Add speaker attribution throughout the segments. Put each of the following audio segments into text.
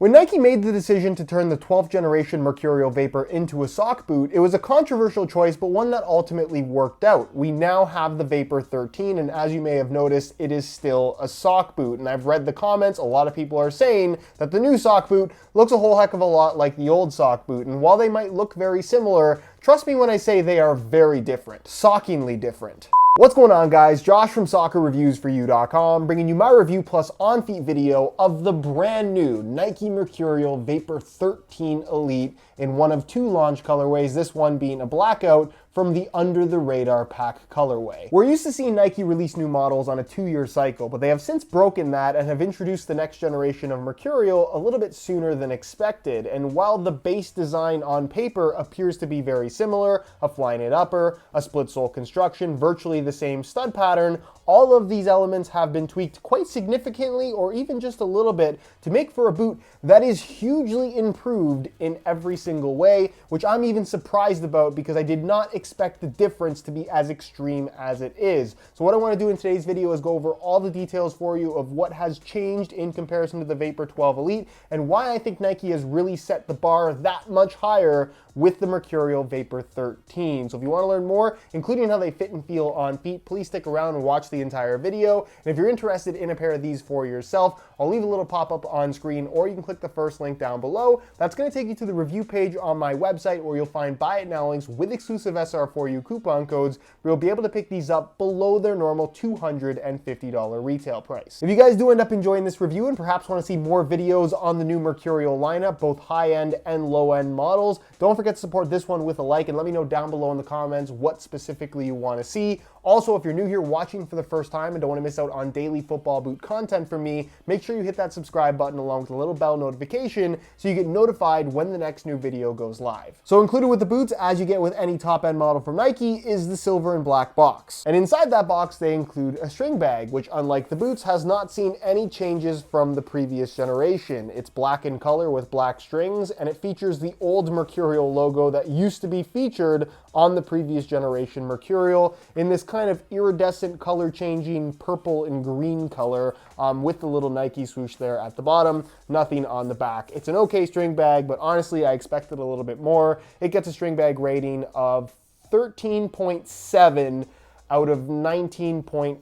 Speaker 1: When Nike made the decision to turn the 12th generation Mercurial Vapor into a sock boot, it was a controversial choice, but one that ultimately worked out. We now have the Vapor 13, and as you may have noticed, it is still a sock boot. And I've read the comments, a lot of people are saying that the new sock boot looks a whole heck of a lot like the old sock boot. And while they might look very similar, trust me when I say they are very different. Shockingly different. What's going on, guys? Josh from SoccerReviewsForYou.com, bringing you my review plus on-feet video of the brand new Nike Mercurial Vapor 13 Elite in one of two launch colorways, this one being a blackout from the Under the Radar pack colorway. We're used to seeing Nike release new models on a 2-year cycle, but they have since broken that and have introduced the next generation of Mercurial a little bit sooner than expected. And while the base design on paper appears to be very similar, a Flyknit upper, a split sole construction, virtually the same stud pattern, all of these elements have been tweaked quite significantly or even just a little bit to make for a boot that is hugely improved in every single way, which I'm even surprised about because I did not expect the difference to be as extreme as it is. So what I want to do in today's video is go over all the details for you of what has changed in comparison to the Vapor 12 Elite and why I think Nike has really set the bar that much higher with the Mercurial Vapor 13. So if you want to learn more, including how they fit and feel on feet, please stick around and watch the entire video. And if you're interested in a pair of these for yourself, I'll leave a little pop-up on screen, or you can click the first link down below. That's going to take you to the review page on my website where you'll find buy it now links with exclusive SR4U coupon codes where you'll be able to pick these up below their normal $250 retail price. If you guys do end up enjoying this review and perhaps want to see more videos on the new Mercurial lineup, both high-end and low-end models, don't forget to support this one with a like and let me know down below in the comments what specifically you want to see. Also, if you're new here watching for the first time and don't want to miss out on daily football boot content from me, make sure you hit that subscribe button along with the little bell notification so you get notified when the next new video goes live. So included with the boots, as you get with any top-end model from Nike, is the silver and black box. And inside that box, they include a string bag, which unlike the boots, has not seen any changes from the previous generation. It's black in color with black strings, and it features the old Mercurial logo that used to be featured on the previous generation Mercurial in this kind of iridescent color changing purple and green color with the little Nike swoosh there at the bottom, nothing on the back. It's an okay string bag, but honestly I expected a little bit more. It gets a string bag rating of 13.7 out of 19.1.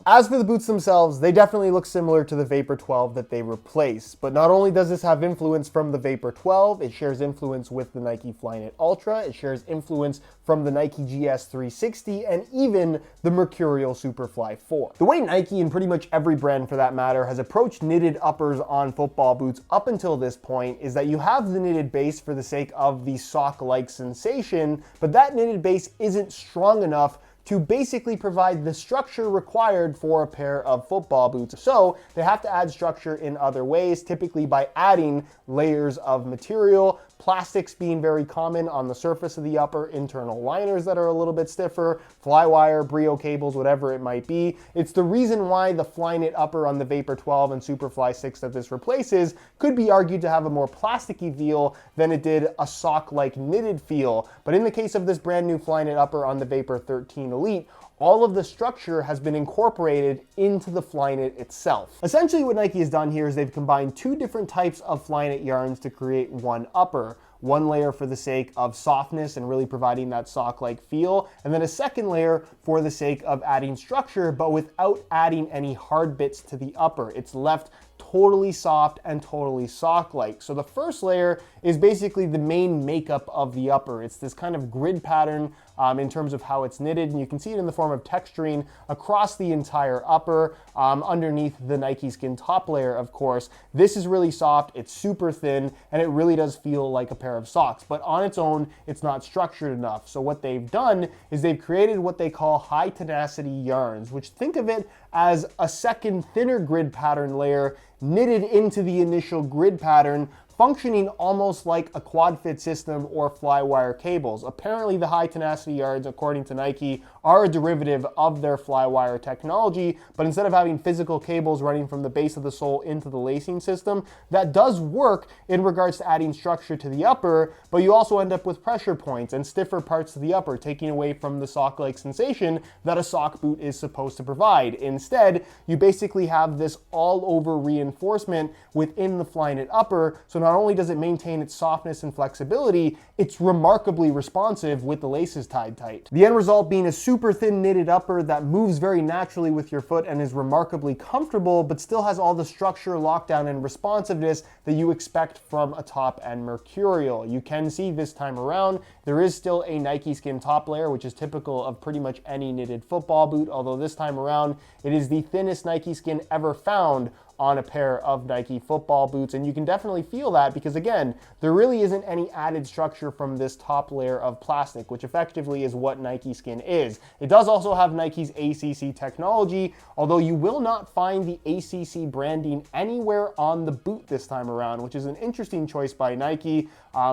Speaker 1: As for the boots themselves, they definitely look similar to the Vapor 12 that they replaced, but not only does this have influence from the Vapor 12, it shares influence with the Nike Flyknit Ultra, it shares influence from the Nike GS 360, and even the Mercurial Superfly 4. The way Nike, and pretty much every brand for that matter, has approached knitted uppers on football boots up until this point is that you have the knitted base for the sake of the sock-like sensation, but that knitted base isn't strong enough to basically provide the structure required for a pair of football boots. So they have to add structure in other ways, typically by adding layers of material, plastics being very common on the surface of the upper, internal liners that are a little bit stiffer, flywire, Brio cables, whatever it might be. It's the reason why the Flyknit upper on the Vapor 12 and Superfly 6 that this replaces could be argued to have a more plasticky feel than it did a sock-like knitted feel. But in the case of this brand new Flyknit upper on the Vapor 13 Elite, all of the structure has been incorporated into the Flyknit itself. Essentially what Nike has done here is they've combined two different types of Flyknit yarns to create one upper. One layer for the sake of softness and really providing that sock-like feel, and then a second layer for the sake of adding structure, but without adding any hard bits to the upper. It's left totally soft and totally sock-like. So the first layer is basically the main makeup of the upper. It's this kind of grid pattern in terms of how it's knitted, and you can see it in the form of texturing across the entire upper underneath the Nike Skin top layer, of course. This is really soft, it's super thin, and it really does feel like a pair of socks, but on its own, it's not structured enough. So what they've done is they've created what they call high tenacity yarns, which think of it as a second thinner grid pattern layer knitted into the initial grid pattern functioning almost like a quad fit system or fly wire cables. Apparently the high tenacity yards, according to Nike, are a derivative of their fly wire technology, but instead of having physical cables running from the base of the sole into the lacing system, that does work in regards to adding structure to the upper, but you also end up with pressure points and stiffer parts of the upper, taking away from the sock-like sensation that a sock boot is supposed to provide. Instead, you basically have this all-over reinforcement within the Flyknit upper, so not only does it maintain its softness and flexibility, it's remarkably responsive with the laces tied tight. The end result being a super thin knitted upper that moves very naturally with your foot and is remarkably comfortable, but still has all the structure, lockdown, and responsiveness that you expect from a top end Mercurial. You can see this time around, there is still a Nike skin top layer, which is typical of pretty much any knitted football boot, although this time around, it is the thinnest Nike skin ever found on a pair of Nike football boots, and you can definitely feel that because, again, there really isn't any added structure from this top layer of plastic, which effectively is what Nike skin is. It does also have Nike's ACC technology, although you will not find the ACC branding anywhere on the boot this time around, which is an interesting choice by Nike.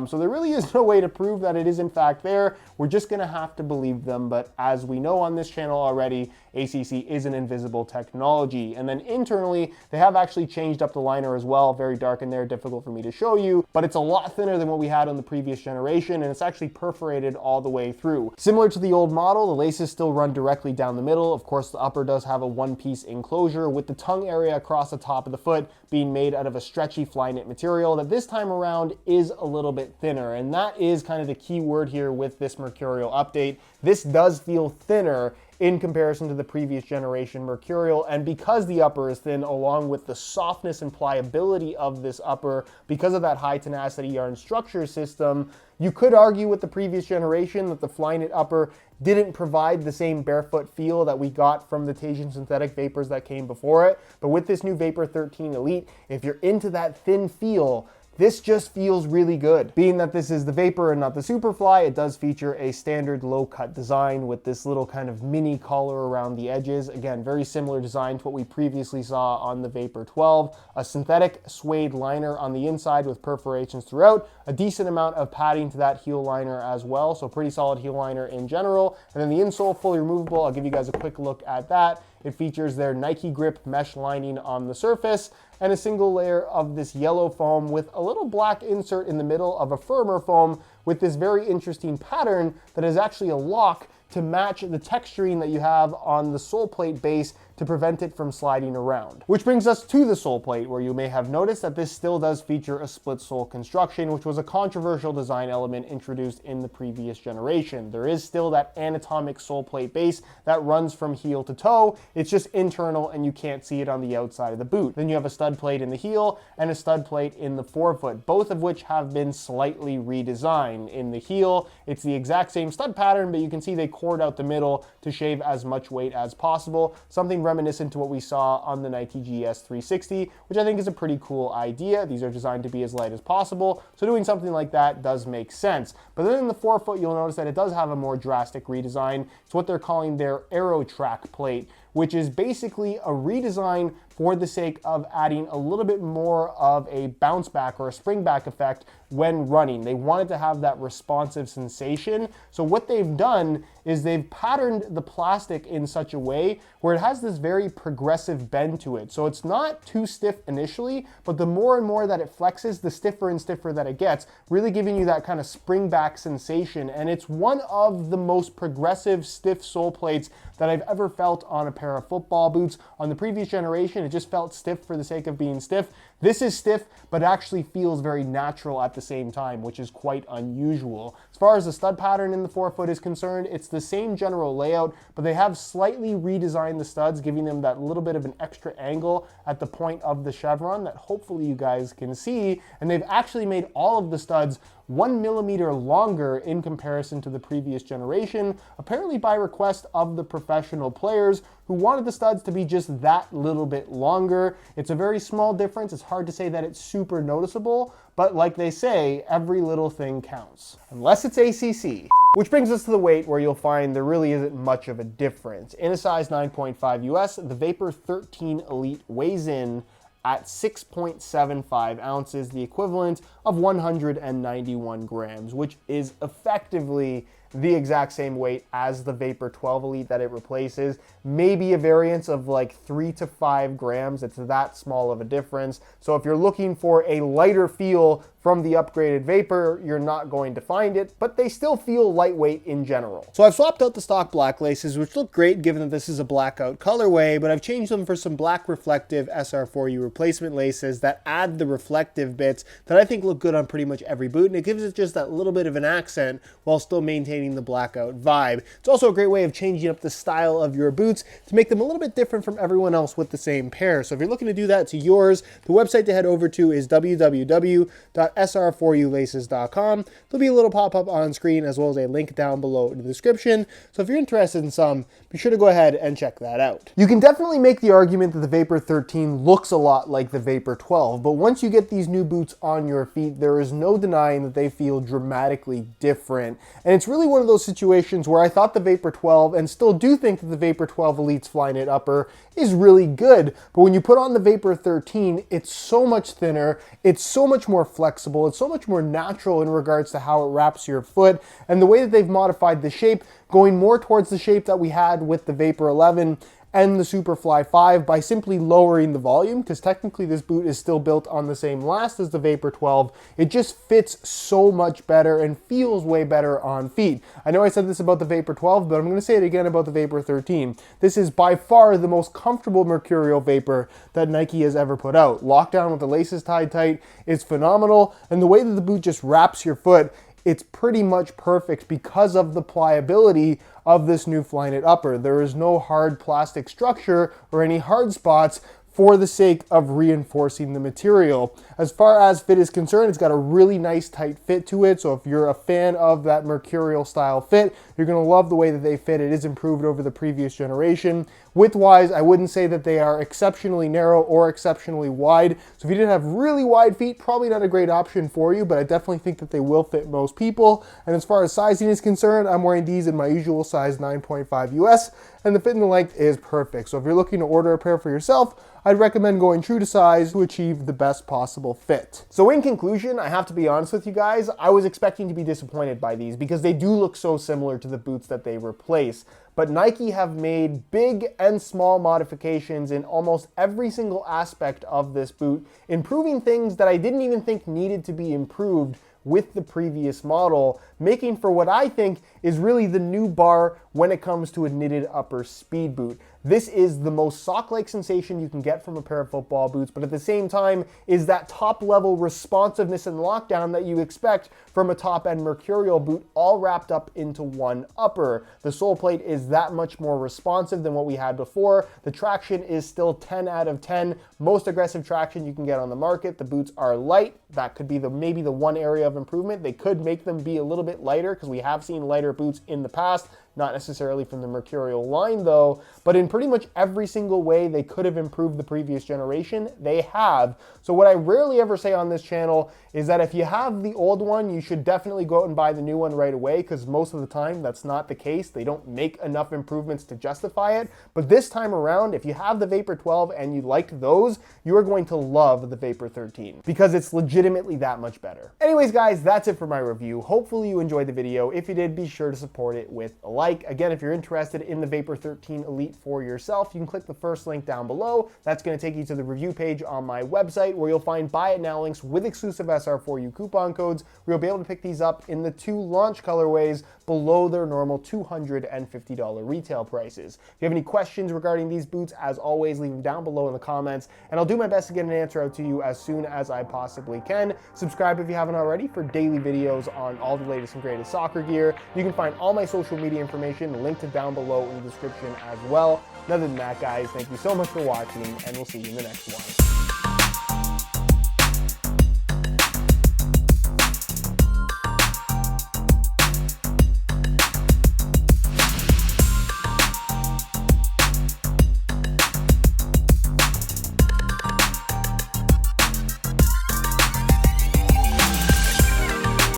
Speaker 1: So there really is no way to prove that it is in fact there. We're just gonna have to believe them, but as we know on this channel already, ACC is an invisible technology. And then internally, they have actually changed up the liner as well, very dark in there, difficult for me to show you, but it's a lot thinner than what we had on the previous generation, and it's actually perforated all the way through. Similar to the old model, the laces still run directly down the middle. Of course, the upper does have a one-piece enclosure with the tongue area across the top of the foot being made out of a stretchy Flyknit material that this time around is a little bit thinner, and that is kind of the key word here with this Mercurial update. This does feel thinner in comparison to the previous generation Mercurial, and because the upper is thin, along with the softness and pliability of this upper, because of that high tenacity yarn structure system, you could argue with the previous generation that the Flyknit upper didn't provide the same barefoot feel that we got from the Teijin synthetic vapors that came before it. But with this new Vapor 13 Elite, if you're into that thin feel, this just feels really good. Being that this is the Vapor and not the Superfly, it does feature a standard low-cut design with this little kind of mini collar around the edges. Again, very similar design to what we previously saw on the Vapor 12. A synthetic suede liner on the inside with perforations throughout. A decent amount of padding to that heel liner as well, so pretty solid heel liner in general. And then the insole, fully removable. I'll give you guys a quick look at that. It features their Nike Grip mesh lining on the surface and a single layer of this yellow foam with a little black insert in the middle of a firmer foam with this very interesting pattern that is actually a lock to match the texturing that you have on the sole plate base to prevent it from sliding around. Which brings us to the sole plate, where you may have noticed that this still does feature a split sole construction, which was a controversial design element introduced in the previous generation. There is still that anatomic sole plate base that runs from heel to toe. It's just internal and you can't see it on the outside of the boot. Then you have a stud plate in the heel and a stud plate in the forefoot, both of which have been slightly redesigned. In the heel, it's the exact same stud pattern, but you can see they cored out the middle to shave as much weight as possible, something reminiscent to what we saw on the Nike GS 360, which I think is a pretty cool idea. These are designed to be as light as possible, so doing something like that does make sense. But then in the forefoot, you'll notice that it does have a more drastic redesign. It's what they're calling their Aero Track plate, which is basically a redesign for the sake of adding a little bit more of a bounce back or a spring back effect when running. They wanted to have that responsive sensation. So what they've done is they've patterned the plastic in such a way where it has this very progressive bend to it. So it's not too stiff initially, but the more and more that it flexes, the stiffer and stiffer that it gets, really giving you that kind of spring back sensation. And it's one of the most progressive stiff sole plates that I've ever felt on a pair of football boots. On the previous generation, it just felt stiff for the sake of being stiff. This is stiff, but actually feels very natural at the same time, which is quite unusual. As far as the stud pattern in the forefoot is concerned, it's the same general layout, but they have slightly redesigned the studs, giving them that little bit of an extra angle at the point of the chevron that hopefully you guys can see. And they've actually made all of the studs 1 millimeter longer in comparison to the previous generation, apparently by request of the professional players who wanted the studs to be just that little bit longer. It's a very small difference. It's hard to say that it's super noticeable, but like they say, every little thing counts, unless it's ACC. Which brings us to the weight, where you'll find there really isn't much of a difference. In a size 9.5 US, the Vapor 13 Elite weighs in at 6.75 ounces, the equivalent of 191 grams, which is effectively the exact same weight as the Vapor 12 Elite that it replaces. Maybe a variance of like 3 to 5 grams. It's that small of a difference. So if you're looking for a lighter feel from the upgraded Vapor, you're not going to find it, but they still feel lightweight in general. So I've swapped out the stock black laces, which look great given that this is a blackout colorway, but I've changed them for some black reflective SR4U replacement laces that add the reflective bits that I think look good on pretty much every boot, and it gives it just that little bit of an accent while still maintaining the blackout vibe. It's also a great way of changing up the style of your boots to make them a little bit different from everyone else with the same pair. So if you're looking to do that to yours, the website to head over to is www.sr4ulaces.com. There'll be a little pop-up on screen as well as a link down below in the description. So if you're interested in some, be sure to go ahead and check that out. You can definitely make the argument that the Vapor 13 looks a lot like the Vapor 12, but once you get these new boots on your feet, there is no denying that they feel dramatically different. And it's really one of those situations where I thought the Vapor 12, and still do think that the Vapor 12 Elite's Flyknit upper is really good, but when you put on the Vapor 13, it's so much thinner, it's so much more flexible, it's so much more natural in regards to how it wraps your foot, and the way that they've modified the shape, going more towards the shape that we had with the Vapor 11 and the Superfly 5 by simply lowering the volume, because technically this boot is still built on the same last as the Vapor 12. It just fits so much better and feels way better on feet. I know I said this about the Vapor 12, but I'm going to say it again about the Vapor 13. This is by far the most comfortable Mercurial Vapor that Nike has ever put out. Lockdown with the laces tied tight is phenomenal, and the way that the boot just wraps your foot, it's pretty much perfect because of the pliability of this new Flyknit upper. There is no hard plastic structure or any hard spots for the sake of reinforcing the material. As far as fit is concerned, it's got a really nice tight fit to it. So if you're a fan of that Mercurial style fit, you're gonna love the way that they fit. It is improved over the previous generation. Width-wise, I wouldn't say that they are exceptionally narrow or exceptionally wide. So if you didn't have really wide feet, probably not a great option for you, but I definitely think that they will fit most people. And as far as sizing is concerned, I'm wearing these in my usual size 9.5 US, and the fit and the length is perfect. So if you're looking to order a pair for yourself, I'd recommend going true to size to achieve the best possible fit. So in conclusion, I have to be honest with you guys, I was expecting to be disappointed by these because they do look so similar to the boots that they replace. But Nike have made big and small modifications in almost every single aspect of this boot, improving things that I didn't even think needed to be improved with the previous model, making for what I think is really the new bar when it comes to a knitted upper speed boot. This is the most sock-like sensation you can get from a pair of football boots, but at the same time is that top-level responsiveness and lockdown that you expect from a top-end Mercurial boot, all wrapped up into one upper. The sole plate is that much more responsive than what we had before. The traction is still 10 out of 10. Most aggressive traction you can get on the market. The boots are light. That could be maybe the one area of improvement. They could make them be a little bit lighter because we have seen lighter boots in the past. Not necessarily from the Mercurial line though, but in pretty much every single way they could have improved the previous generation, they have. So what I rarely ever say on this channel is that if you have the old one, you should definitely go out and buy the new one right away, because most of the time that's not the case. They don't make enough improvements to justify it. But this time around, if you have the Vapor 12 and you liked those, you are going to love the Vapor 13 because it's legitimately that much better. Anyways guys, that's it for my review. Hopefully you enjoyed the video. If you did, be sure to support it with a like. Again, if you're interested in the Vapor 13 Elite for yourself, you can click the first link down below. That's going to take you to the review page on my website where you'll find buy it now links with exclusive SR4U coupon codes where you'll be able to pick these up in the 2 launch colorways below their normal $250 retail prices. If you have any questions regarding these boots, as always, leave them down below in the comments, and I'll do my best to get an answer out to you as soon as I possibly can. Subscribe if you haven't already for daily videos on all the latest and greatest soccer gear. You can find all my social media information linked down below in the description as well. Other than that, guys, thank you so much for watching, and we'll see you in the next one.